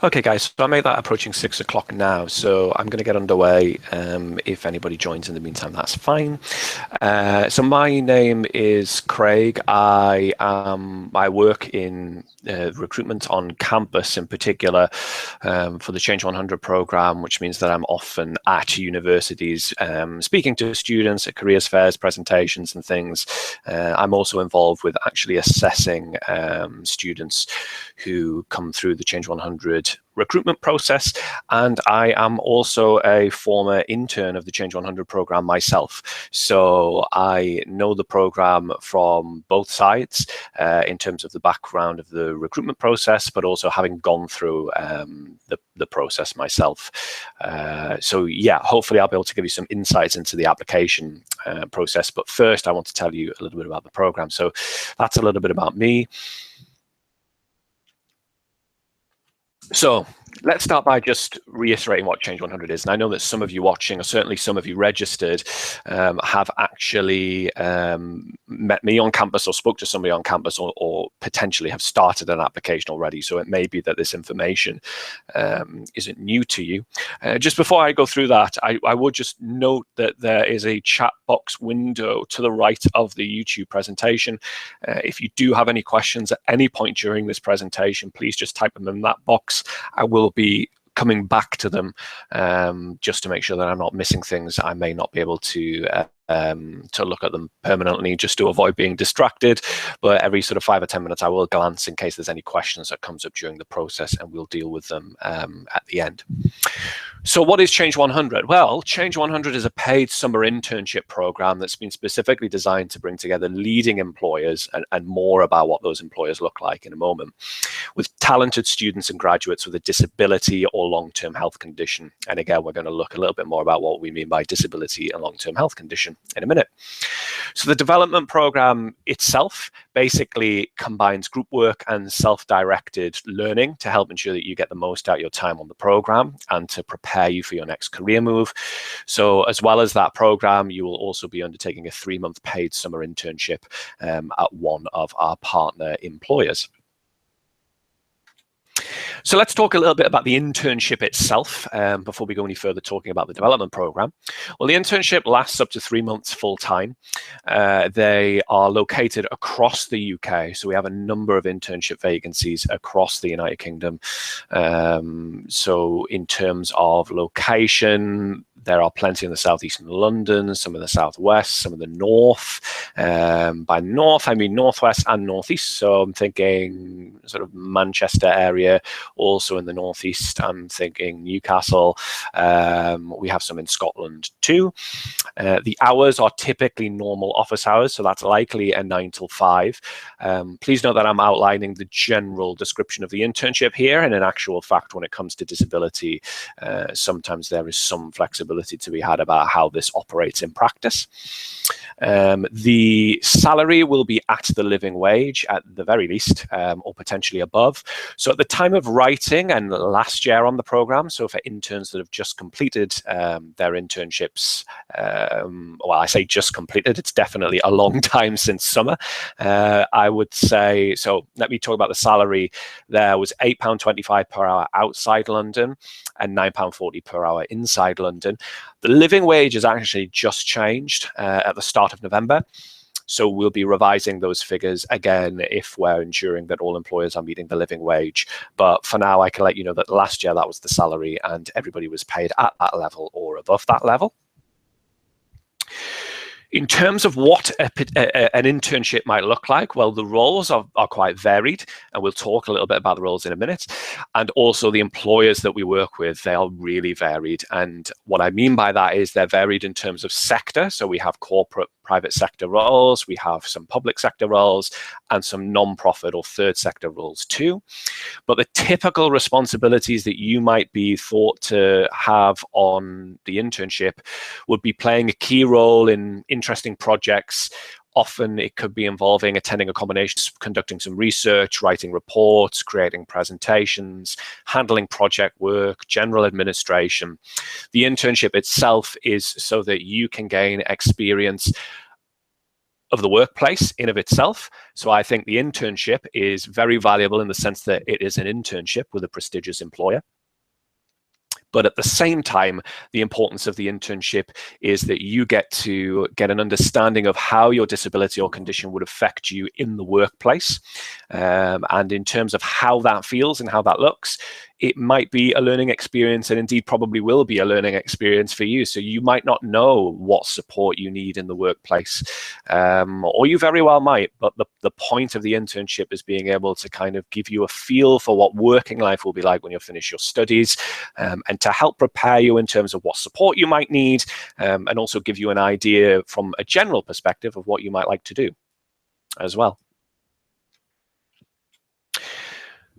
Okay, guys, so I made that approaching 6 o'clock now, so I'm going to get underway. If anybody joins in the meantime, that's fine. So my name is Craig. I work in recruitment on campus, in particular for the Change100 program, which means that I'm often at universities speaking to students at careers fairs, presentations, and things. I'm also involved with actually assessing students who come through the Change100 recruitment process, and I am also a former intern of the Change100 program myself. So I know the program from both sides in terms of the background of the recruitment process, but also having gone through the process myself. So yeah, hopefully I'll be able to give you some insights into the application process. But first, I want to tell you a little bit about the program. So that's a little bit about me. So let's start by just reiterating what Change100 is. And I know that some of you watching, or certainly some of you registered, have actually met me on campus or spoke to somebody on campus, or potentially have started an application already. So it may be that this information isn't new to you. Just before I go through that, I would just note that there is a chat box window to the right of the YouTube presentation. If you do have any questions at any point during this presentation, please just type them in that box. I will be coming back to them just to make sure that I'm not missing things. I may not be able to look at them permanently, just to avoid being distracted. But every sort of 5 or 10 minutes, I will glance in case there's any questions that comes up during the process, and we'll deal with them at the end. So what is Change100? Well, Change100 is a paid summer internship program that's been specifically designed to bring together leading employers, and more about what those employers look like in a moment, with talented students and graduates with a disability or long-term health condition. And again, we're going to look a little bit more about what we mean by disability and long-term health condition in a minute. So the development program itself basically combines group work and self-directed learning to help ensure that you get the most out of your time on the program and to prepare you for your next career move. So as well as that program, you will also be undertaking a 3-month paid summer internship at one of our partner employers. So let's talk a little bit about the internship itself before we go any further talking about the development program. Well, the internship lasts up to 3 months full time. They are located across the UK. So we have a number of internship vacancies across the United Kingdom. So in terms of location, there are plenty in the southeast of London, some in the southwest, some in the north. By north, I mean northwest and northeast. So I'm thinking sort of Manchester area. Also in the northeast, I'm thinking Newcastle. We have some in Scotland too. The hours are typically normal office hours, so that's likely a 9 till 5. Please note that I'm outlining the general description of the internship here, and in actual fact, when it comes to disability, sometimes there is some flexibility to be had about how this operates in practice. The salary will be at the living wage at the very least, or potentially above. So at the time of writing and last year on the program, so for interns that have just completed their internships, well, I say just completed, it's definitely a long time since summer. I would say, so let me talk about the salary. There was £8.25 per hour outside London and £9.40 per hour inside London. The living wage has actually just changed at the start of November. So we'll be revising those figures again if we're ensuring that all employers are meeting the living wage. But for now, I can let you know that last year that was the salary and everybody was paid at that level or above that level. In terms of what an internship might look like, well, the roles are quite varied, and we'll talk a little bit about the roles in a minute. And also the employers that we work with, they are really varied. And what I mean by that is they're varied in terms of sector. So we have corporate private sector roles, we have some public sector roles, and some non-profit or third sector roles too. But the typical responsibilities that you might be thought to have on the internship would be playing a key role in interesting projects. Often it could be involving attending accommodations, conducting some research, writing reports, creating presentations, handling project work, general administration. The internship itself is so that you can gain experience of the workplace in of itself. So I think the internship is very valuable in the sense that it is an internship with a prestigious employer. But at the same time, the importance of the internship is that you get to get an understanding of how your disability or condition would affect you in the workplace. And in terms of how that feels and how that looks, it might be a learning experience, and indeed probably will be a learning experience for you. So you might not know what support you need in the workplace, or you very well might, but the point of the internship is being able to kind of give you a feel for what working life will be like when you finish your studies, and to help prepare you in terms of what support you might need, and also give you an idea from a general perspective of what you might like to do as well.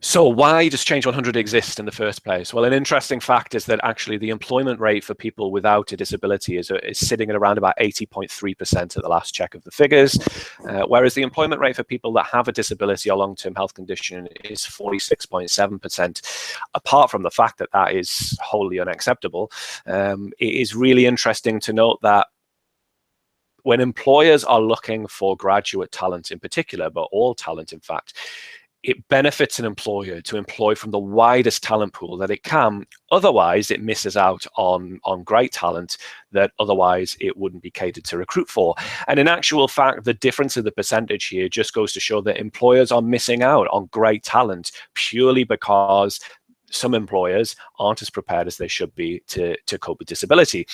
So why does Change100 exist in the first place? Well, an interesting fact is that actually the employment rate for people without a disability is sitting at around about 80.3% at the last check of the figures, whereas the employment rate for people that have a disability or long-term health condition is 46.7%. Apart from the fact that that is wholly unacceptable, it is really interesting to note that when employers are looking for graduate talent in particular, but all talent in fact, it benefits an employer to employ from the widest talent pool that it can. Otherwise, it misses out on great talent that otherwise it wouldn't be catered to recruit for. And in actual fact, the difference in the percentage here just goes to show that employers are missing out on great talent purely because some employers aren't as prepared as they should be to cope with disability.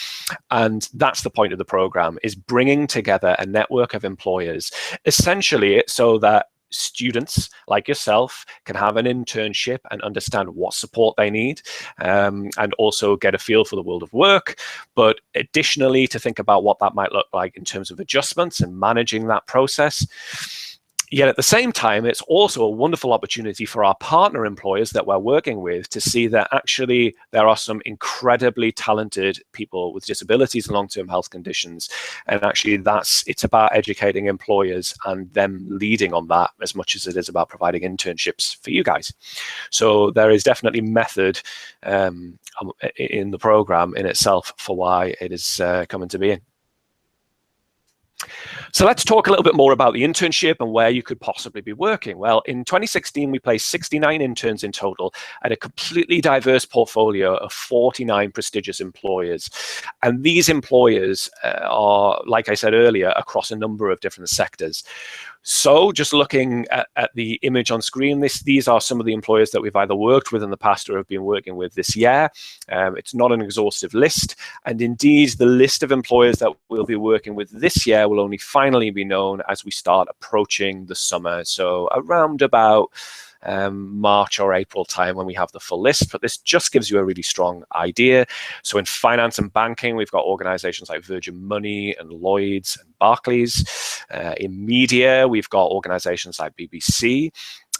And that's the point of the program, is bringing together a network of employers, essentially so that students like yourself can have an internship and understand what support they need, and also get a feel for the world of work, but additionally to think about what that might look like in terms of adjustments and managing that process. Yet at the same time, it's also a wonderful opportunity for our partner employers that we're working with to see that actually there are some incredibly talented people with disabilities and long-term health conditions. And actually it's about educating employers and them leading on that as much as it is about providing internships for you guys. So there is definitely method in the program in itself for why it is coming to being. So let's talk a little bit more about the internship and where you could possibly be working. Well, in 2016, we placed 69 interns in total at a completely diverse portfolio of 49 prestigious employers. And these employers are, like I said earlier, across a number of different sectors. So just looking at the image on screen, these are some of the employers that we've either worked with in the past or have been working with this year. It's not an exhaustive list. And indeed, the list of employers that we'll be working with this year will only finally be known as we start approaching the summer. So around about March or April time when we have the full list, but this just gives you a really strong idea. So in finance and banking, we've got organizations like Virgin Money and Lloyds and Barclays. In media, we've got organizations like BBC.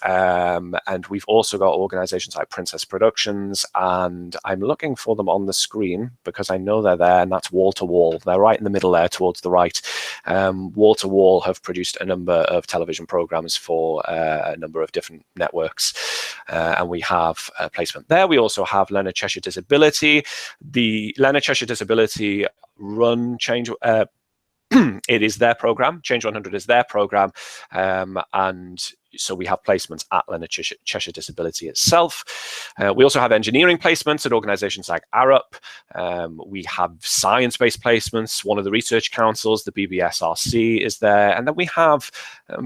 And we've also got organizations like Princess Productions, and I'm looking for them on the screen because I know they're there, and that's Wall to Wall. They're right in the middle there towards the right. Wall to Wall have produced a number of television programs for a number of different networks, and we have a placement there. We also have Leonard Cheshire Disability. The Leonard Cheshire Disability run Change. It is their program. Change100 is their program, and so we have placements at Leonard Cheshire Disability itself. We also have engineering placements at organizations like Arup. We have science-based placements. One of the research councils, the BBSRC, is there. And then we have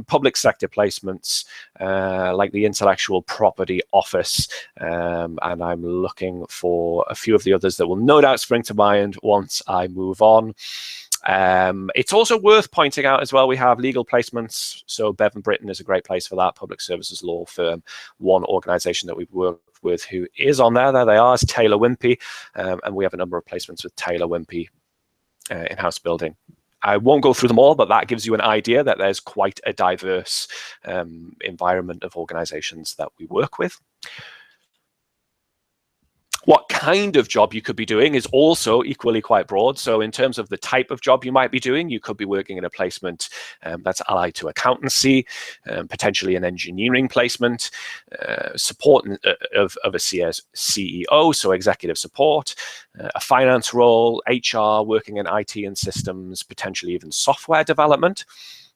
public sector placements like the Intellectual Property Office. And I'm looking for a few of the others that will no doubt spring to mind once I move on. It's also worth pointing out as well, we have legal placements. So Bevan Britton is a great place for that, public services law firm. One organization that we've worked with who is on there they are, is Taylor Wimpey, and we have a number of placements with Taylor Wimpey in house building. I won't go through them all, but that gives you an idea that there's quite a diverse environment of organizations that we work with. What kind of job you could be doing is also equally quite broad. So in terms of the type of job you might be doing, you could be working in a placement that's allied to accountancy, potentially an engineering placement, support of a CEO, so executive support, a finance role, HR, working in IT and systems, potentially even software development.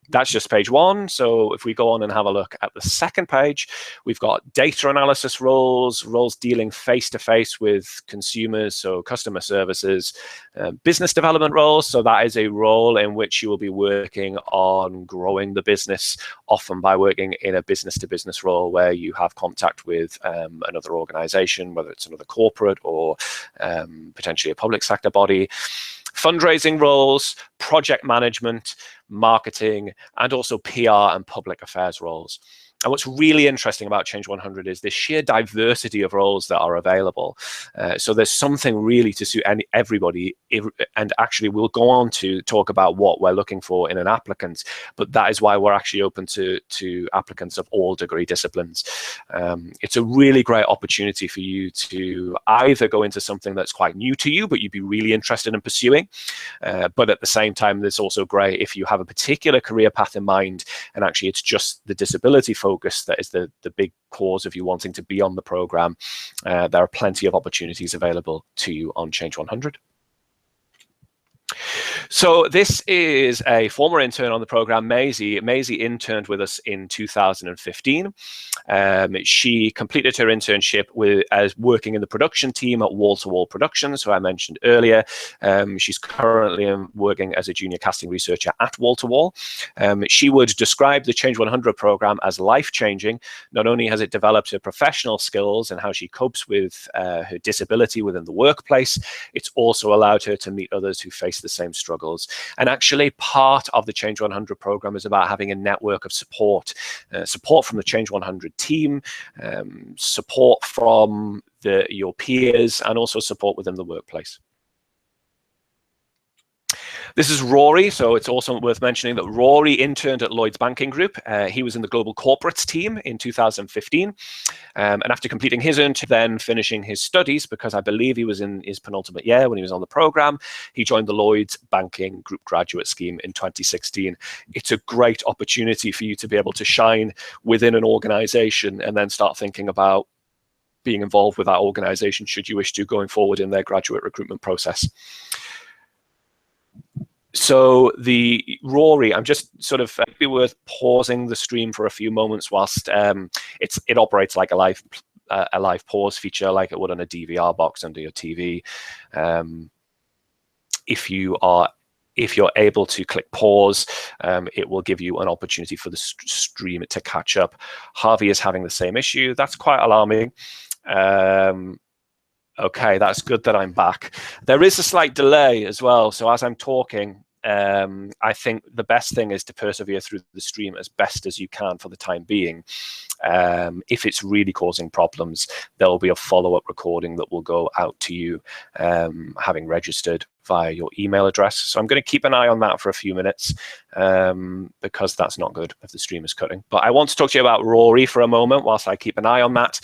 That's just page one. So if we go on and have a look at the second page, we've got data analysis roles, roles dealing face-to-face with consumers, so customer services, business development roles. So that is a role in which you will be working on growing the business, often by working in a business-to-business role where you have contact with another organization, whether it's another corporate or potentially a public sector body. Fundraising roles, project management, marketing, and also PR and public affairs roles. And what's really interesting about Change100 is the sheer diversity of roles that are available. So there's something really to suit everybody. And actually, we'll go on to talk about what we're looking for in an applicant. But that is why we're actually open to applicants of all degree disciplines. It's a really great opportunity for you to either go into something that's quite new to you, but you'd be really interested in pursuing. But at the same time, there's also great if you have a particular career path in mind, and actually it's just the disability focus that is the big cause of you wanting to be on the program. There are plenty of opportunities available to you on Change100. So this is a former intern on the program, Maisie. Maisie interned with us in 2015. She completed her internship as working in the production team at Wall to Wall Productions, who I mentioned earlier. She's currently working as a junior casting researcher at Wall to Wall. She would describe the Change100 program as life-changing. Not only has it developed her professional skills and how she copes with her disability within the workplace, it's also allowed her to meet others who face the same struggles. And actually, part of the Change100 program is about having a network of support, support from the Change100 team, support from your peers, and also support within the workplace. This is Rory, so it's also worth mentioning that Rory interned at Lloyds Banking Group. He was in the Global Corporates team in 2015. And after completing his internship, then finishing his studies, because I believe he was in his penultimate year when he was on the program, he joined the Lloyds Banking Group Graduate Scheme in 2016. It's a great opportunity for you to be able to shine within an organization and then start thinking about being involved with that organization should you wish to going forward in their graduate recruitment process. So Rory, I'm just sort of, it'd be worth pausing the stream for a few moments whilst it operates like a live pause feature, like it would on a DVR box under your TV. If you're able to click pause, it will give you an opportunity for the stream to catch up. Harvey is having the same issue. That's quite alarming. Okay, that's good that I'm back. There is a slight delay as well. So as I'm talking, I think the best thing is to persevere through the stream as best as you can for the time being. If it's really causing problems, there will be a follow-up recording that will go out to you, having registered via your email address. So I'm going to keep an eye on that for a few minutes, because that's not good if the stream is cutting. But I want to talk to you about Rory for a moment whilst I keep an eye on that.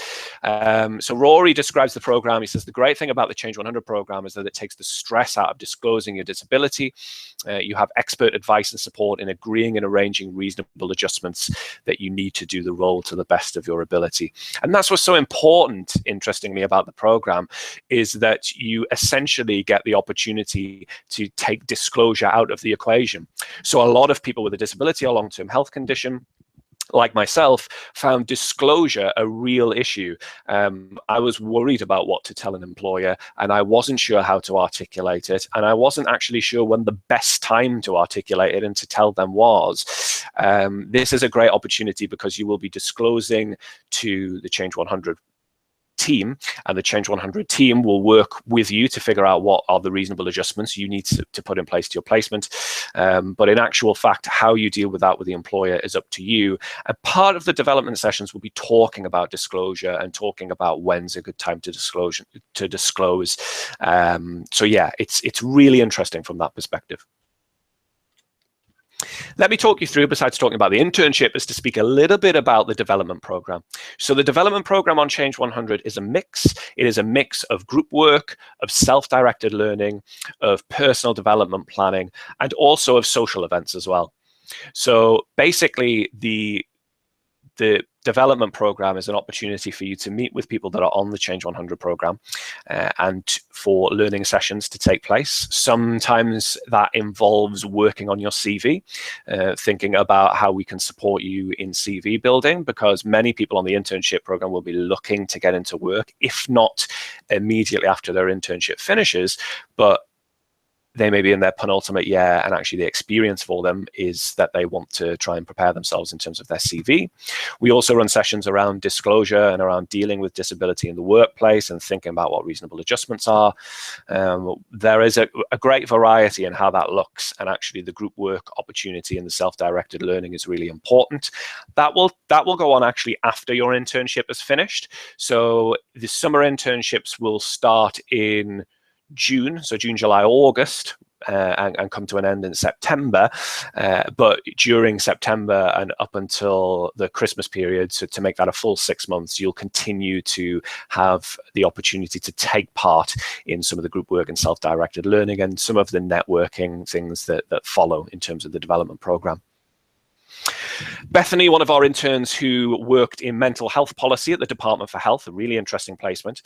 So Rory describes the program. He says the great thing about the Change100 program is that it takes the stress out of disclosing your disability. You have expert advice and support in agreeing and arranging reasonable adjustments that you need to do the role to the best of your ability. And that's what's so important, interestingly, about the program, is that you essentially get the opportunity to take disclosure out of the equation. So a lot of people with a disability or long-term health condition, like myself, found disclosure a real issue. I was worried about what to tell an employer, and I wasn't sure how to articulate it, and I wasn't actually sure when the best time to articulate it and to tell them was. This is a great opportunity because you will be disclosing to the Change100 team, and the Change100 team will work with you to figure out what are the reasonable adjustments you need to put in place to your placement. But in actual fact, how you deal with that with the employer is up to you. And part of the development sessions will be talking about disclosure and talking about when's a good time to disclose. So yeah, it's really interesting from that perspective. Let me talk you through, besides talking about the internship, is to speak a little bit about the development program. So the development program on Change100 is a mix. It is a mix of group work, of self-directed learning, of personal development planning, and also of social events as well. So basically, the development program is an opportunity for you to meet with people that are on the Change 100 program and for learning sessions to take place. Sometimes that involves working on your CV, thinking about how we can support you in CV building, because many people on the internship program will be looking to get into work, if not immediately after their internship finishes, but they may be in their penultimate year, and actually the experience for them is that they want to try and prepare themselves in terms of their CV. We also run sessions around disclosure and around dealing with disability in the workplace and thinking about what reasonable adjustments are. There is a great variety in how that looks, and actually the group work opportunity and the self-directed learning is really important. That will go on actually after your internship is finished. So the summer internships will start in June, so June, July, August, and come to an end in September. But during September and up until the Christmas period, so to make that a full 6 months, you'll continue to have the opportunity to take part in some of the group work and self-directed learning and some of the networking things that follow in terms of the development program. Bethany, one of our interns who worked in mental health policy at the Department for Health, a really interesting placement,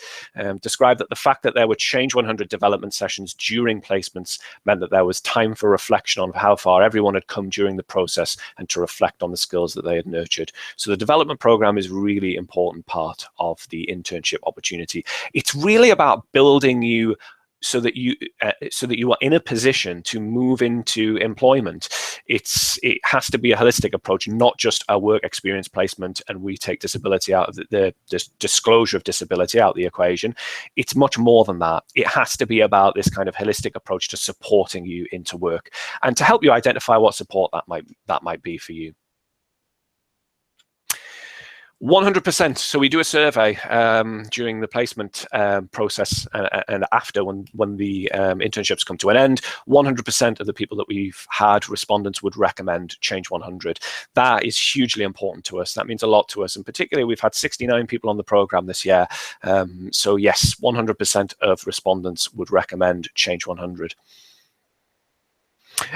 described that the fact that there were Change 100 development sessions during placements meant that there was time for reflection on how far everyone had come during the process and to reflect on the skills that they had nurtured. So the development program is a really important part of the internship opportunity. It's really about building you so that you are in a position to move into employment. It has to be a holistic approach, not just a work experience placement and we take disability out of the disclosure of disability out of the equation. It's much more than that. It has to be about this kind of holistic approach to supporting you into work and to help you identify what support that might be for you. 100%. So we do a survey during the placement process and after when the internships come to an end. 100% of the people that we've had respondents would recommend Change 100. That is hugely important to us. That means a lot to us. And particularly, we've had 69 people on the program this year. So yes, 100% of respondents would recommend Change 100.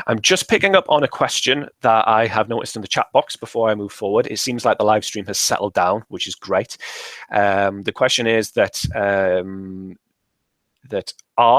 I'm just picking up on a question that I have noticed in the chat box before I move forward. It seems like the live stream has settled down, which is great. The question is that R,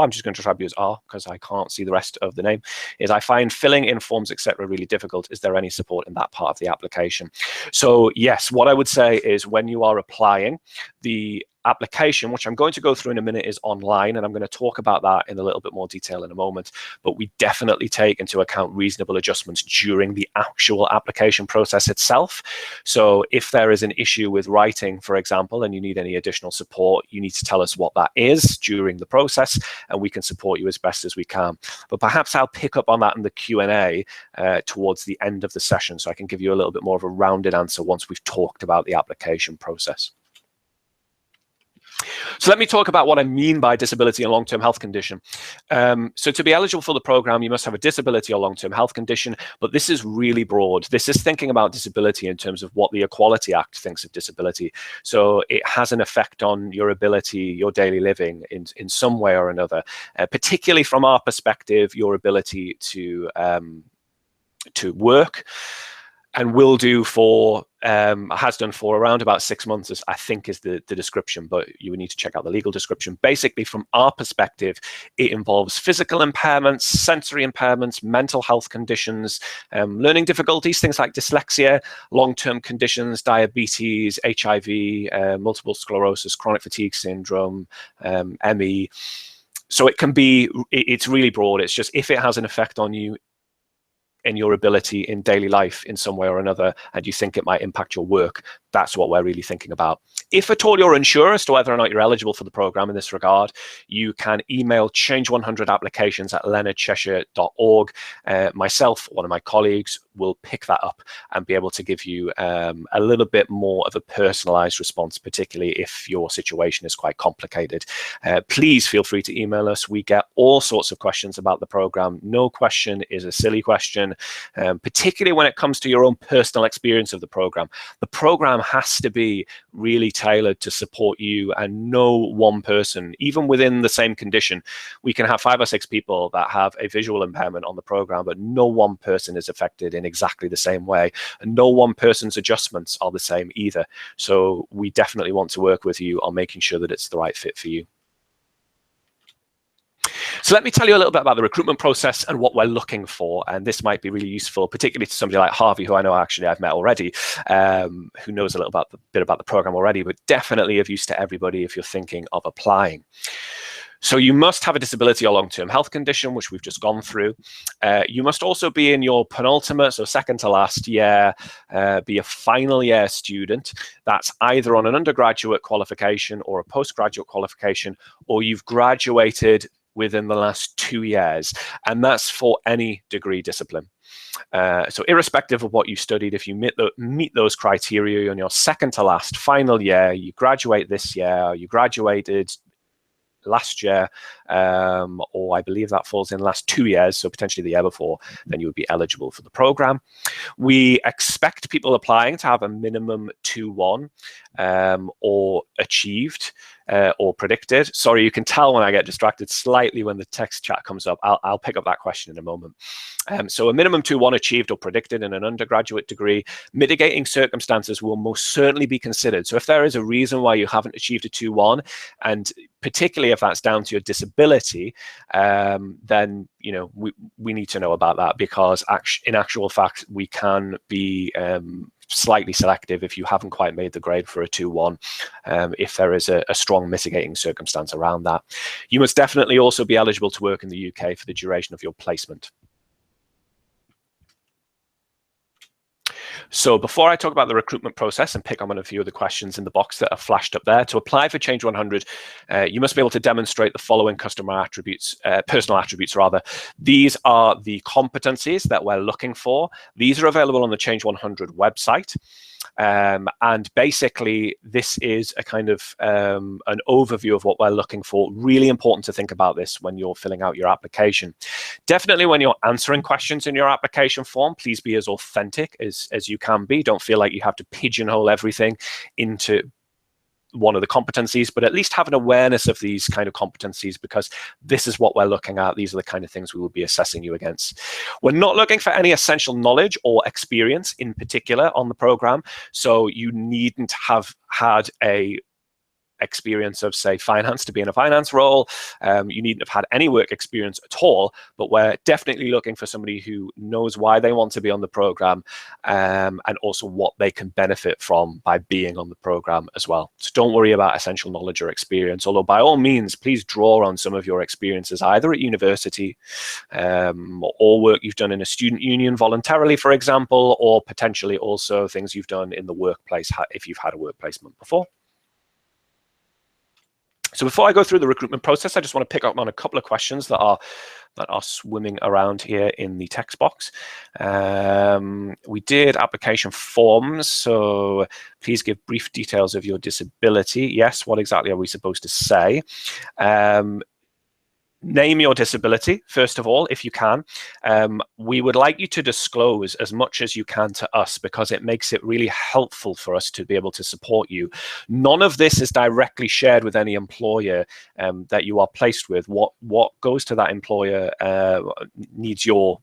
I'm just going to try to use R because I can't see the rest of the name, is I find filling in forms, etc., really difficult. Is there any support in that part of the application? So yes, what I would say is when you are applying, the application, which I'm going to go through in a minute, is online, and I'm going to talk about that in a little bit more detail in a moment. But we definitely take into account reasonable adjustments during the actual application process itself. So if there is an issue with writing, for example, and you need any additional support, you need to tell us what that is during the process, and we can support you as best as we can. But perhaps I'll pick up on that in the Q&A towards the end of the session, so I can give you a little bit more of a rounded answer once we've talked about the application process. So let me talk about what I mean by disability and long-term health condition. So to be eligible for the program, you must have a disability or long-term health condition, but this is really broad. This is thinking about disability in terms of what the Equality Act thinks of disability. So it has an effect on your ability, your daily living in some way or another, particularly from our perspective, your ability to work. And will do for, has done for around about 6 months, I think is the description, but you would need to check out the legal description. Basically, from our perspective, it involves physical impairments, sensory impairments, mental health conditions, learning difficulties, things like dyslexia, long-term conditions, diabetes, HIV, multiple sclerosis, chronic fatigue syndrome, ME. So it can be, it's really broad. It's just if it has an effect on you, in your ability in daily life in some way or another, and you think it might impact your work, that's what we're really thinking about. If at all you're unsure as to whether or not you're eligible for the program in this regard, you can email change100applications@leonardcheshire.org. Myself, one of my colleagues, will pick that up and be able to give you a little bit more of a personalized response, particularly if your situation is quite complicated. Please feel free to email us. We get all sorts of questions about the program. No question is a silly question, particularly when it comes to your own personal experience of the program. The program has to be really tailored to support you, and no one person, even within the same condition, we can have 5 or 6 people that have a visual impairment on the program, but no one person is affected in exactly the same way, and no one person's adjustments are the same either. So we definitely want to work with you on making sure that it's the right fit for you. So let me tell you a little bit about the recruitment process and what we're looking for. And this might be really useful, particularly to somebody like Harvey, who I know actually I've met already, who knows a little bit about the program already, but definitely of use to everybody if you're thinking of applying. So you must have a disability or long-term health condition, which we've just gone through. You must also be in your penultimate, so second to last year, be a final year student. That's either on an undergraduate qualification or a postgraduate qualification, or you've graduated within the last 2 years, and that's for any degree discipline. So irrespective of what you studied, if you meet those criteria on your second to last final year, you graduate this year, you graduated last year, or I believe that falls in the last 2 years, so potentially the year before, then you would be eligible for the program. We expect people applying to have a minimum 2-1 or achieved or predicted. Sorry, you can tell when I get distracted slightly when the text chat comes up. I'll pick up that question in a moment. So a minimum 2-1 achieved or predicted in an undergraduate degree. Mitigating circumstances will most certainly be considered. So if there is a reason why you haven't achieved a 2-1, and particularly if that's down to your disability, then we need to know about that, because in actual fact we can be slightly selective if you haven't quite made the grade for a 2-1, if there is a strong mitigating circumstance around that. You must definitely also be eligible to work in the UK for the duration of your placement. So before I talk about the recruitment process and pick on a few of the questions in the box that are flashed up there, to apply for Change 100, you must be able to demonstrate the following customer attributes, personal attributes rather. These are the competencies that we're looking for. These are available on the Change 100 website. And basically, this is a kind of an overview of what we're looking for. Really important to think about this when you're filling out your application. Definitely when you're answering questions in your application form, please be as authentic as you can be. Don't feel like you have to pigeonhole everything into one of the competencies, but at least have an awareness of these kind of competencies, because this is what we're looking at. These are the kind of things we will be assessing you against. We're not looking for any essential knowledge or experience in particular on the program. So you needn't have had a experience of, say, finance to be in a finance role. You needn't have had any work experience at all, but we're definitely looking for somebody who knows why they want to be on the program, and also what they can benefit from by being on the program as well. So don't worry about essential knowledge or experience, although by all means, please draw on some of your experiences either at university or work you've done in a student union voluntarily, for example, or potentially also things you've done in the workplace if you've had a work placement before. So before I go through the recruitment process, I just want to pick up on a couple of questions that are swimming around here in the text box. We did application forms, so please give brief details of your disability. Yes, what exactly are we supposed to say? Name your disability, first of all, if you can. We would like you to disclose as much as you can to us, because it makes it really helpful for us to be able to support you. None of this is directly shared with any employer that you are placed with. What goes to that employer needs your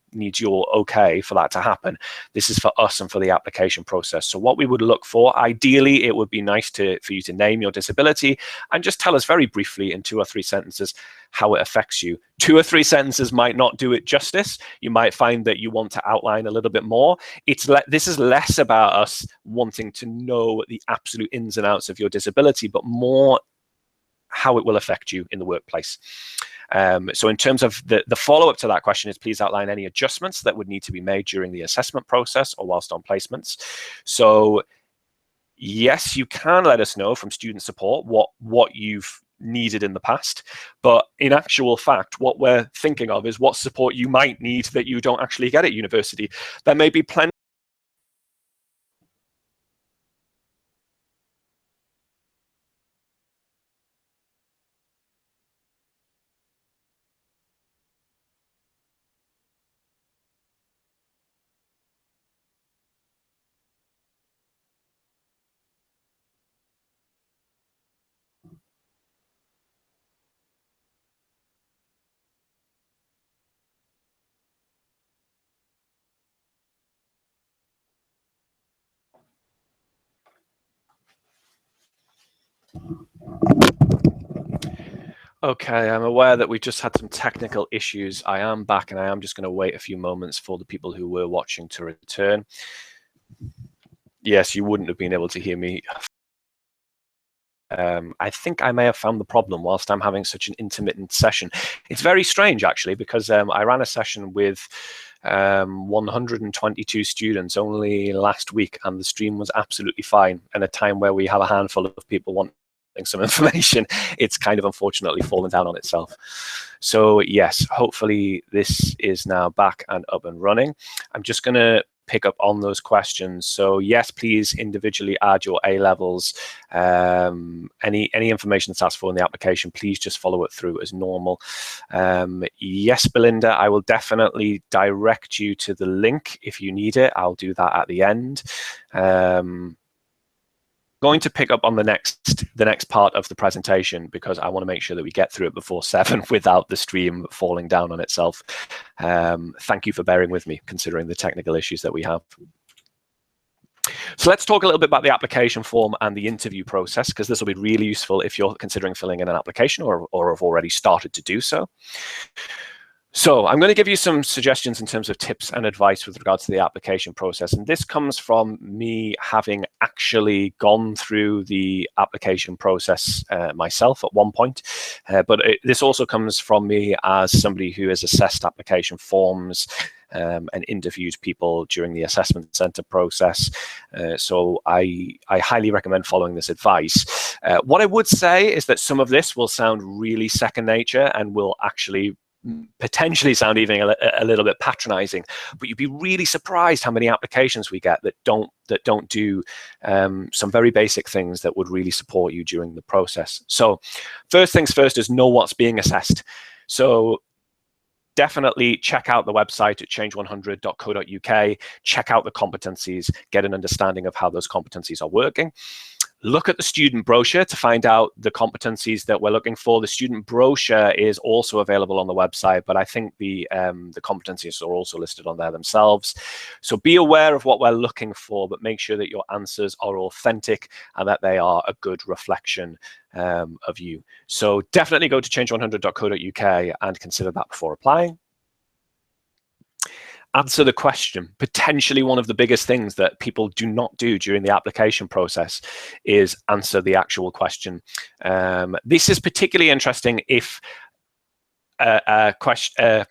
okay for that to happen. This is for us and for the application process. So what we would look for, ideally, it would be nice for you to name your disability and just tell us very briefly in 2 or 3 sentences how it affects you. 2 or 3 sentences might not do it justice. You might find that you want to outline a little bit more. This is less about us wanting to know the absolute ins and outs of your disability, but more how it will affect you in the workplace. So in terms of the follow-up to that question is, please outline any adjustments that would need to be made during the assessment process or whilst on placements. So yes, you can let us know from student support what you've needed in the past, but in actual fact, what we're thinking of is what support you might need that you don't actually get at university. There may be plenty Okay, I'm aware that we just had some technical issues. I am back, and I am just going to wait a few moments for the people who were watching to return. Yes, you wouldn't have been able to hear me. I think I may have found the problem whilst I'm having such an intermittent session. It's very strange, actually, because I ran a session with 122 students only last week, and the stream was absolutely fine. And a time where we have a handful of people wanting some information, it's kind of unfortunately fallen down on itself. So yes, hopefully this is now back and up and running. I'm just going to pick up on those questions. So yes, please individually add your A levels. Any information that's asked for in the application, please just follow it through as normal. Yes, Belinda, I will definitely direct you to the link if you need it. I'll do that at the end. Going to pick up on the next part of the presentation because I want to make sure that we get through it before 7 without the stream falling down on itself. Thank you for bearing with me considering the technical issues that we have. So let's talk a little bit about the application form and the interview process, because this will be really useful if you're considering filling in an application or have already started to do so. So I'm going to give you some suggestions in terms of tips and advice with regards to the application process. And this comes from me having actually gone through the application process myself at one point. But this also comes from me as somebody who has assessed application forms and interviewed people during the assessment center process. So I highly recommend following this advice. What I would say is that some of this will sound really second nature and will actually potentially sound even a little bit patronizing, but you'd be really surprised how many applications we get that don't do some very basic things that would really support you during the process. So first things first is know what's being assessed. So definitely check out the website at change100.co.uk, check out the competencies, get an understanding of how those competencies are working. Look at the student brochure to find out the competencies that we're looking for. The student brochure is also available on the website, but I think the competencies are also listed on there themselves. So be aware of what we're looking for, but make sure that your answers are authentic and that they are a good reflection of you. So definitely go to change100.co.uk and consider that before applying. Answer the question. Potentially one of the biggest things that people do not do during the application process is answer the actual question. This is particularly interesting if a question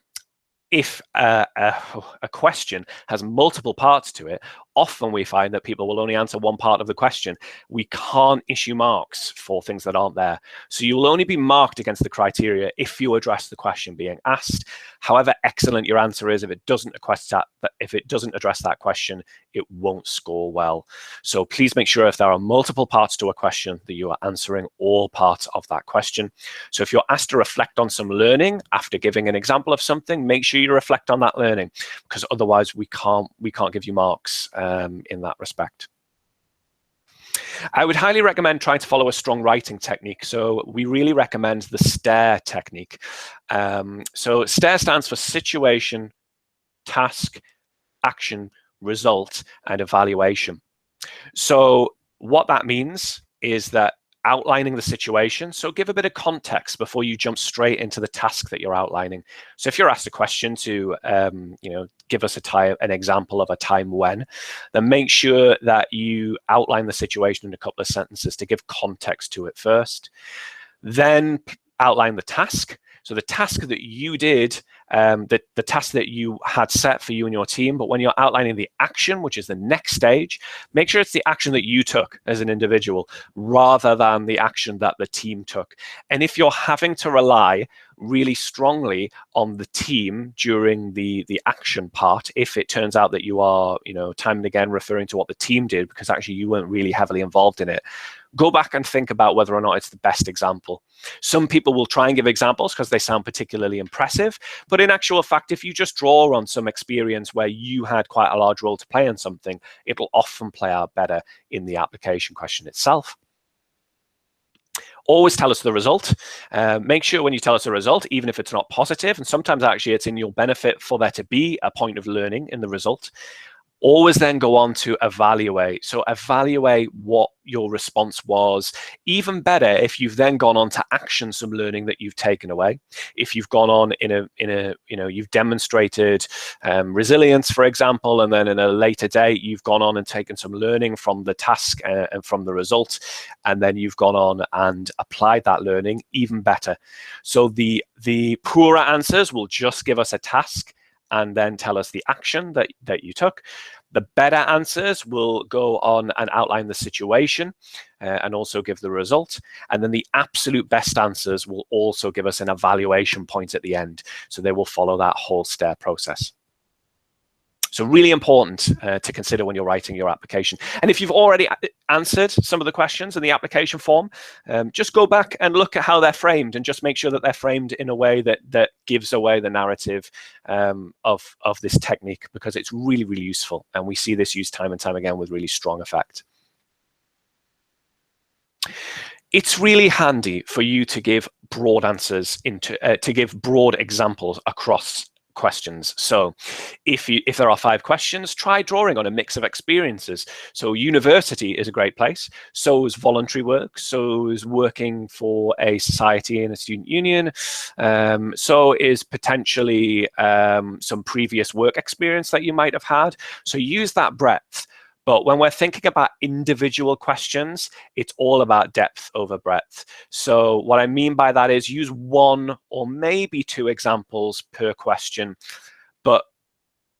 has multiple parts to it. Often we find that people will only answer one part of the question. We can't issue marks for things that aren't there. So you will only be marked against the criteria if you address the question being asked. However excellent your answer is, if it doesn't address that question, it won't score well. So please make sure if there are multiple parts to a question that you are answering all parts of that question. So if you're asked to reflect on some learning after giving an example of something, make sure you reflect on that learning, because otherwise we can't give you marks in that respect. I would highly recommend trying to follow a strong writing technique. So we really recommend the STARE technique. So STARE stands for situation, task, action, result, and evaluation. So what that means is that outlining the situation. So give a bit of context before you jump straight into the task that you're outlining. So if you're asked a question to, give us an example of a time when, then make sure that you outline the situation in a couple of sentences to give context to it first. Then outline the task. So the task that you did, the task that you had set for you and your team, but when you're outlining the action, which is the next stage, make sure it's the action that you took as an individual rather than the action that the team took. And if you're having to rely really strongly on the team during the action part, if it turns out that you are, time and again referring to what the team did because actually you weren't really heavily involved in it, go back and think about whether or not it's the best example. Some people will try and give examples because they sound particularly impressive, but in actual fact, if you just draw on some experience where you had quite a large role to play in something, it'll often play out better in the application question itself. Always tell us the result. Make sure when you tell us the result, even if it's not positive, and sometimes actually it's in your benefit for there to be a point of learning in the result, Always then go on to evaluate. So evaluate what your response was. Even better if you've then gone on to action some learning that you've taken away. If you've gone on you've demonstrated resilience, for example, and then in a later date you've gone on and taken some learning from the task and from the result, and then you've gone on and applied that learning, even better. So the poorer answers will just give us a task and then tell us the action that you took. The better answers will go on and outline the situation and also give the result. And then the absolute best answers will also give us an evaluation point at the end. So they will follow that whole STAIR process. So really important to consider when you're writing your application. And if you've already answered some of the questions in the application form, just go back and look at how they're framed and just make sure that they're framed in a way that gives away the narrative of this technique, because it's really, really useful. And we see this used time and time again with really strong effect. It's really handy for you to give broad answers to give broad examples across questions. So if there are 5 questions, try drawing on a mix of experiences. So university is a great place. So is voluntary work. So is working for a society and a student union. So is potentially some previous work experience that you might have had. So use that breadth. But when we're thinking about individual questions, it's all about depth over breadth. So what I mean by that is use 1 or maybe 2 examples per question, but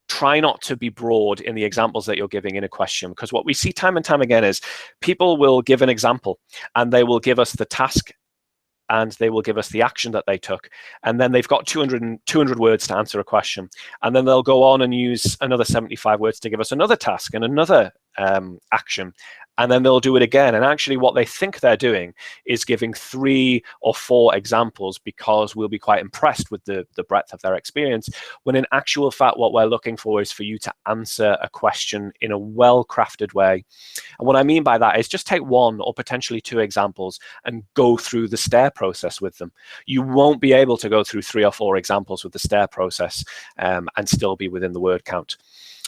try not to be broad in the examples that you're giving in a question, because what we see time and time again is people will give an example and they will give us the task and they will give us the action that they took. And then they've got 200 words to answer a question. And then they'll go on and use another 75 words to give us another task and another action. And then they'll do it again. And actually what they think they're doing is giving 3 or 4 examples because we'll be quite impressed with the breadth of their experience, when in actual fact, what we're looking for is for you to answer a question in a well-crafted way. And what I mean by that is just take 1 or potentially 2 examples and go through the STAIR process with them. You won't be able to go through 3 or 4 examples with the STAIR process and still be within the word count.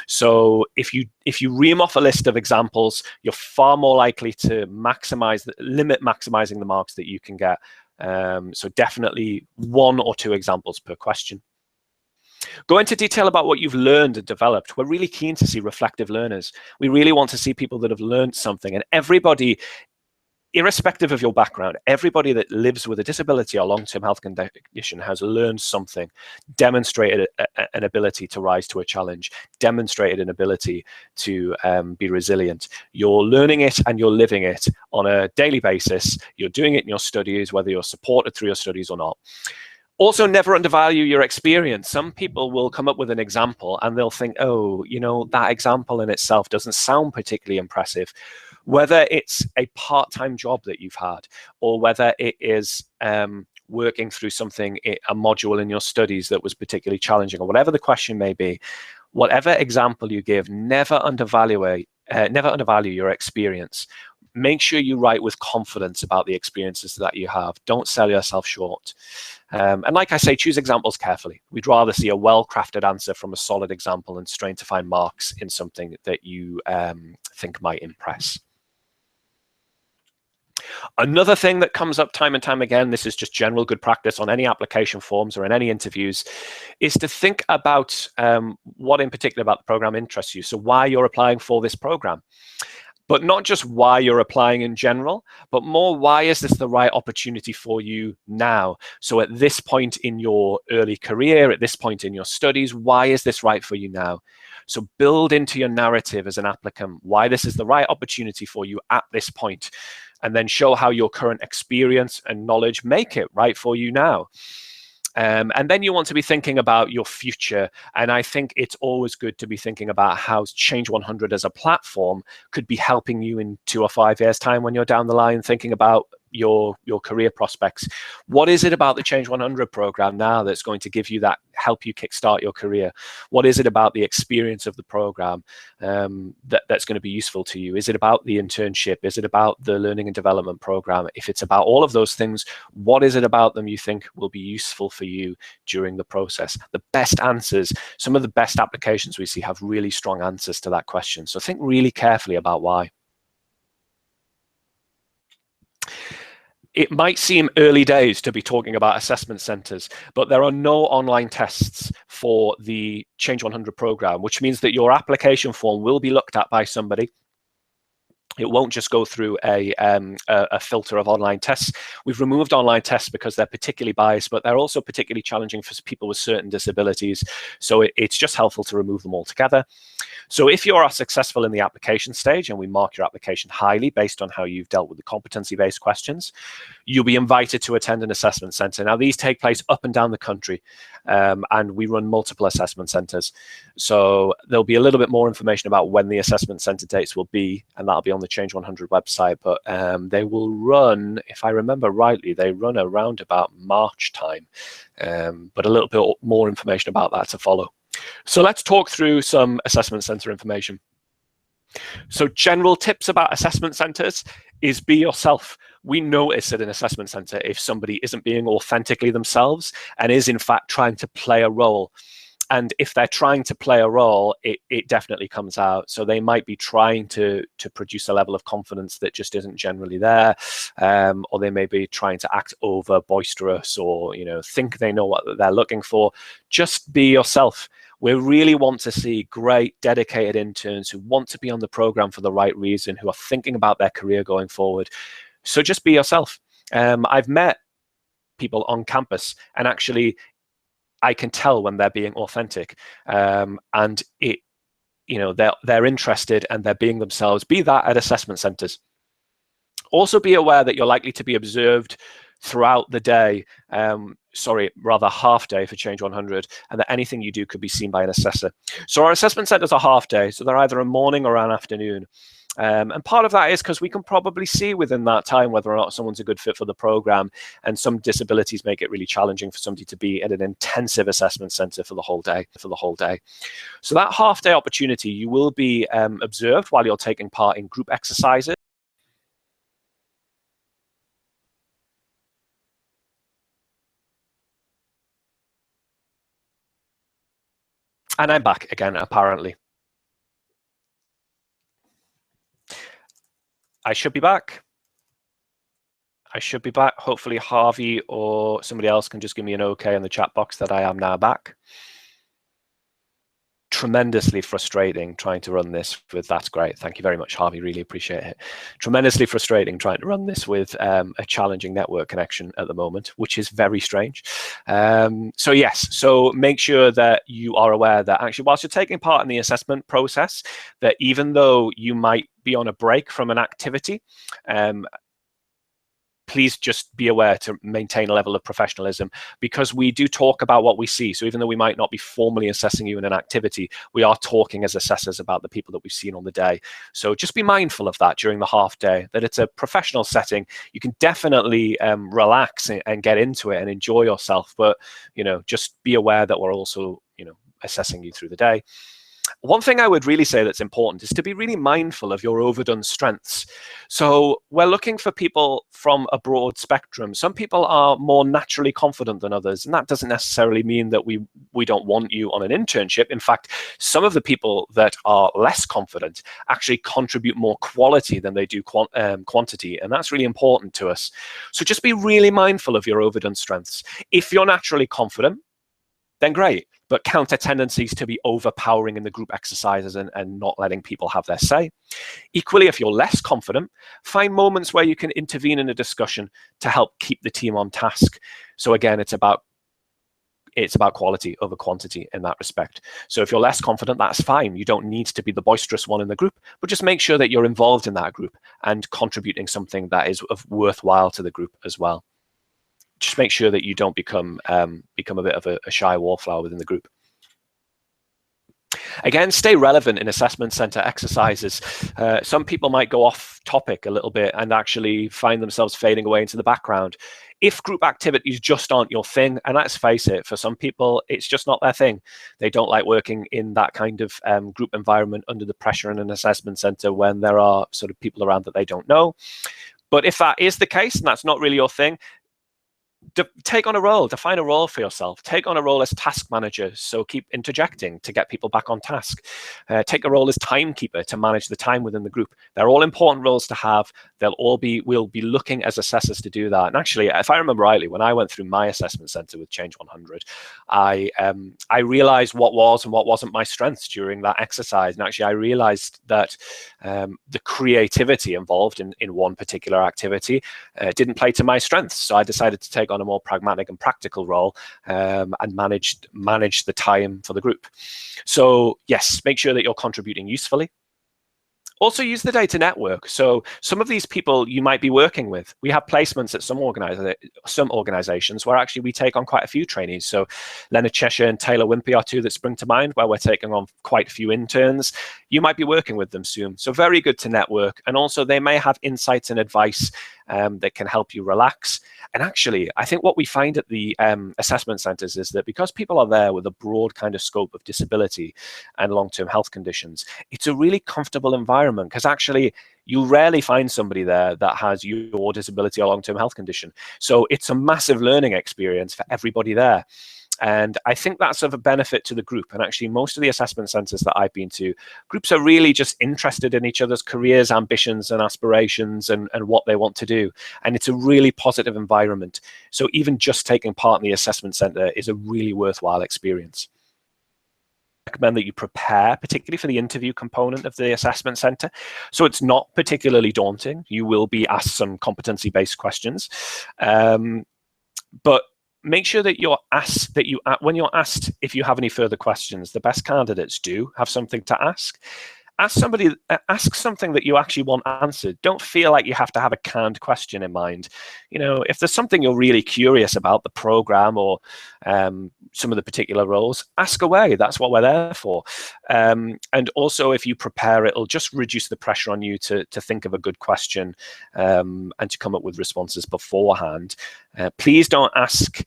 So if you ream off a list of examples, you're far more likely to limit maximizing the marks that you can get. So definitely 1 or 2 examples per question. Go into detail about what you've learned and developed. We're really keen to see reflective learners. We really want to see people that have learned something. And everybody, irrespective of your background, everybody that lives with a disability or long-term health condition has learned something, demonstrated an ability to rise to a challenge, demonstrated an ability to be resilient. You're learning it and you're living it on a daily basis. You're doing it in your studies, whether you're supported through your studies or not. Also, never undervalue your experience. Some people will come up with an example and they'll think, oh, that example in itself doesn't sound particularly impressive. Whether it's a part-time job that you've had, or whether it is working through something, a module in your studies that was particularly challenging, or whatever the question may be, whatever example you give, never undervalue your experience. Make sure you write with confidence about the experiences that you have. Don't sell yourself short. And like I say, choose examples carefully. We'd rather see a well-crafted answer from a solid example and strain to find marks in something that you think might impress. Another thing that comes up time and time again, this is just general good practice on any application forms or in any interviews, is to think about what in particular about the program interests you. So why you're applying for this program. But not just why you're applying in general, but more why is this the right opportunity for you now? So at this point in your early career, at this point in your studies, why is this right for you now? So build into your narrative as an applicant why this is the right opportunity for you at this point, and then show how your current experience and knowledge make it right for you now. And then you want to be thinking about your future. And I think it's always good to be thinking about how Change100 as a platform could be helping you in 2 or 5 years' time when you're down the line thinking about your career prospects. What is it about the Change 100 program now that's going to give you that, help you kickstart your career? What is it about the experience of the program that's going to be useful to you? Is it about the internship? Is it about the learning and development program? If it's about all of those things, what is it about them you think will be useful for you during the process? The best answers, some of the best applications we see have really strong answers to that question. So think really carefully about why. It might seem early days to be talking about assessment centers, but there are no online tests for the Change 100 program, which means that your application form will be looked at by somebody. It won't just go through a filter of online tests. We've removed online tests because they're particularly biased, but they're also particularly challenging for people with certain disabilities. So it's just helpful to remove them altogether. So if you are successful in the application stage, and we mark your application highly based on how you've dealt with the competency-based questions, you'll be invited to attend an assessment center. Now, these take place up and down the country, and we run multiple assessment centers. So there'll be a little bit more information about when the assessment center dates will be, and that'll be on the Change 100 website. But they will run, if I remember rightly, they run around about March time, but a little bit more information about that to follow. So let's talk through some assessment center information. So general tips about assessment centers is be yourself. We notice at an assessment center if somebody isn't being authentically themselves and is in fact trying to play a role. And if they're trying to play a role, it definitely comes out. So they might be trying to produce a level of confidence that just isn't generally there, or they may be trying to act over boisterous, or think they know what they're looking for. Just be yourself. We really want to see great, dedicated interns who want to be on the program for the right reason, who are thinking about their career going forward. So just be yourself. I've met people on campus, and actually, I can tell when they're being authentic, and they're interested and they're being themselves. Be that at assessment centers. Also, be aware that you're likely to be observed throughout the day. Rather half day for Change 100, and that anything you do could be seen by an assessor. So our assessment centers are half day, so they're either a morning or an afternoon. And part of that is because we can probably see within that time whether or not someone's a good fit for the program, and some disabilities make it really challenging for somebody to be at an intensive assessment center for the whole day. So that half day opportunity, you will be observed while you're taking part in group exercises. And I'm back again, apparently. I should be back. Hopefully Harvey or somebody else can just give me an okay in the chat box that I am now back. Tremendously frustrating trying to run this with, that's great. Thank you very much, Harvey. Really appreciate it. Tremendously frustrating trying to run this with a challenging network connection at the moment, which is very strange. So yes, so make sure that you are aware that actually whilst you're taking part in the assessment process, that even though you might be on a break from an activity, please just be aware to maintain a level of professionalism, because we do talk about what we see. So even though we might not be formally assessing you in an activity, we are talking as assessors about the people that we've seen on the day. So just be mindful of that during the half day, that it's a professional setting. You can definitely relax and get into it and enjoy yourself, but just be aware that we're also assessing you through the day. One thing I would really say that's important is to be really mindful of your overdone strengths. So we're looking for people from a broad spectrum. Some people are more naturally confident than others, and that doesn't necessarily mean that we don't want you on an internship. In fact, some of the people that are less confident actually contribute more quality than they do quantity, and that's really important to us. So just be really mindful of your overdone strengths. If you're naturally confident, then great. But counter tendencies to be overpowering in the group exercises and not letting people have their say. Equally, if you're less confident, find moments where you can intervene in a discussion to help keep the team on task. So again, it's about quality over quantity in that respect. So if you're less confident, that's fine. You don't need to be the boisterous one in the group, but just make sure that you're involved in that group and contributing something that is worthwhile to the group as well. Just make sure that you don't become a bit of a shy wallflower within the group. Again, stay relevant in assessment center exercises. Some people might go off topic a little bit and actually find themselves fading away into the background. If group activities just aren't your thing, and let's face it, for some people, it's just not their thing. They don't like working in that kind of group environment under the pressure in an assessment center when there are sort of people around that they don't know. But if that is the case and that's not really your thing, take on a role, define a role for yourself. Take on a role as task manager, so keep interjecting to get people back on task. Take a role as timekeeper to manage the time within the group. They're all important roles to have. We'll be looking as assessors to do that. And actually, if I remember rightly, when I went through my assessment center with Change100, I realized what was and what wasn't my strengths during that exercise. And actually, I realized that the creativity involved in one particular activity didn't play to my strengths. So I decided to take on a more pragmatic and practical role and manage the time for the group. So yes, make sure that you're contributing usefully. Also use the day to network. So some of these people you might be working with. We have placements at some organizations where actually we take on quite a few trainees. So Leonard Cheshire and Taylor Wimpey are two that spring to mind, where we're taking on quite a few interns. You might be working with them soon. So very good to network. And also they may have insights and advice that can help you relax. And actually, I think what we find at the assessment centers is that because people are there with a broad kind of scope of disability and long-term health conditions, it's a really comfortable environment, because actually you rarely find somebody there that has your disability or long-term health condition. So it's a massive learning experience for everybody there. And I think that's of a benefit to the group. And actually, most of the assessment centers that I've been to, groups are really just interested in each other's careers, ambitions, and aspirations, and what they want to do. And it's a really positive environment. So even just taking part in the assessment center is a really worthwhile experience. I recommend that you prepare, particularly for the interview component of the assessment center. So it's not particularly daunting. You will be asked some competency-based questions. But make sure that when you're asked if you have any further questions, the best candidates do have something to ask. Ask something that you actually want answered. Don't feel like you have to have a canned question in mind. You know, if there's something you're really curious about the program or some of the particular roles, ask away. That's what we're there for. And also, if you prepare, it'll just reduce the pressure on you to think of a good question and to come up with responses beforehand. Please don't ask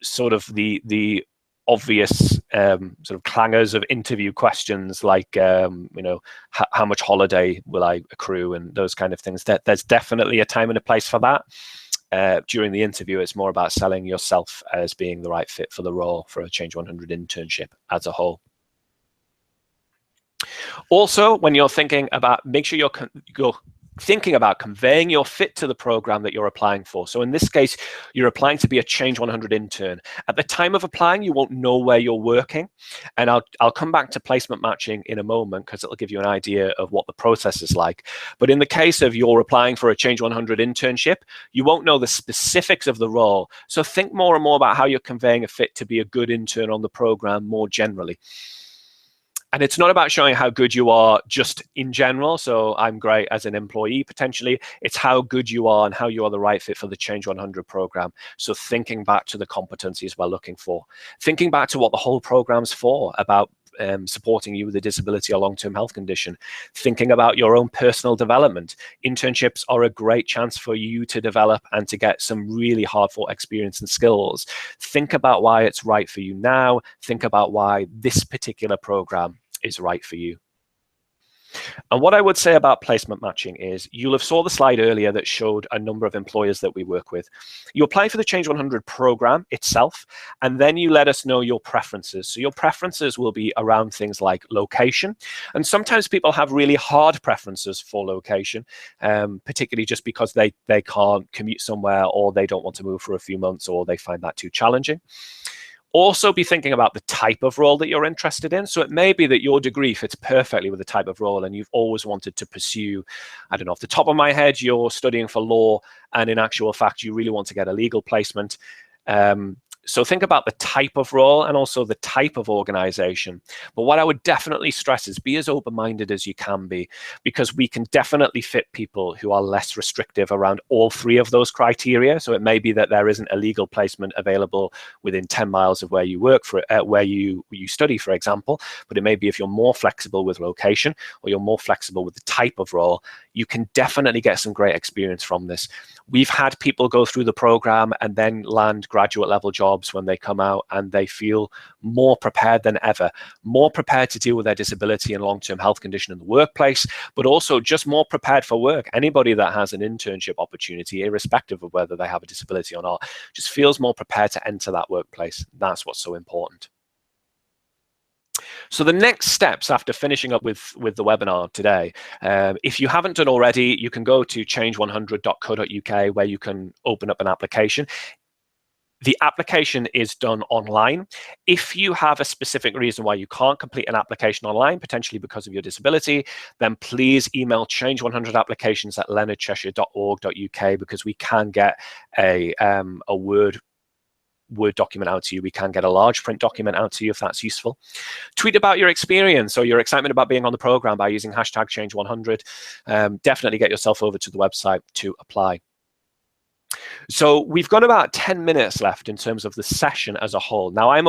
sort of the obvious sort of clangers of interview questions like, you know, how much holiday will I accrue and those kind of things. There's definitely a time and a place for that. During the interview, it's more about selling yourself as being the right fit for the role for a Change100 internship as a whole. Also, when you're thinking about, make sure you're thinking about conveying your fit to the program that you're applying for. So in this case, you're applying to be a Change100 intern. At the time of applying, you won't know where you're working. And I'll come back to placement matching in a moment, because it'll give you an idea of what the process is like. But in the case of you're applying for a Change100 internship, you won't know the specifics of the role. So think more and more about how you're conveying a fit to be a good intern on the program more generally. And it's not about showing how good you are just in general. So I'm great as an employee, potentially. It's how good you are and how you are the right fit for the Change100 program. So thinking back to the competencies we're looking for. Thinking back to what the whole program's for, about supporting you with a disability or long-term health condition. Thinking about your own personal development. Internships are a great chance for you to develop and to get some really hard-fought experience and skills. Think about why it's right for you now. Think about why this particular program is right for you. And what I would say about placement matching is, you'll have saw the slide earlier that showed a number of employers that we work with. You apply for the Change100 program itself, and then you let us know your preferences. So your preferences will be around things like location. And sometimes people have really hard preferences for location, particularly just because they can't commute somewhere, or they don't want to move for a few months, or they find that too challenging. Also be thinking about the type of role that you're interested in. So it may be that your degree fits perfectly with the type of role and you've always wanted to pursue, I don't know, off the top of my head, you're studying for law and in actual fact, you really want to get a legal placement. So think about the type of role and also the type of organization. But what I would definitely stress is be as open-minded as you can be, because we can definitely fit people who are less restrictive around all three of those criteria. So it may be that there isn't a legal placement available within 10 miles of where you work, where you study, for example. But it may be if you're more flexible with location or you're more flexible with the type of role, you can definitely get some great experience from this. We've had people go through the program and then land graduate level jobs when they come out, and they feel more prepared than ever, more prepared to deal with their disability and long-term health condition in the workplace, but also just more prepared for work. Anybody that has an internship opportunity, irrespective of whether they have a disability or not, just feels more prepared to enter that workplace. That's what's so important. So the next steps after finishing up with the webinar today, if you haven't done already, you can go to change100.co.uk where you can open up an application. The application is done online. If you have a specific reason why you can't complete an application online, potentially because of your disability, then please email change100applications@leonardcheshire.org.uk, because we can get a Word document out to you. We can get a large print document out to you if that's useful. Tweet about your experience or your excitement about being on the program by using hashtag Change100. Definitely get yourself over to the website to apply. So we've got about 10 minutes left in terms of the session as a whole. Now, I'm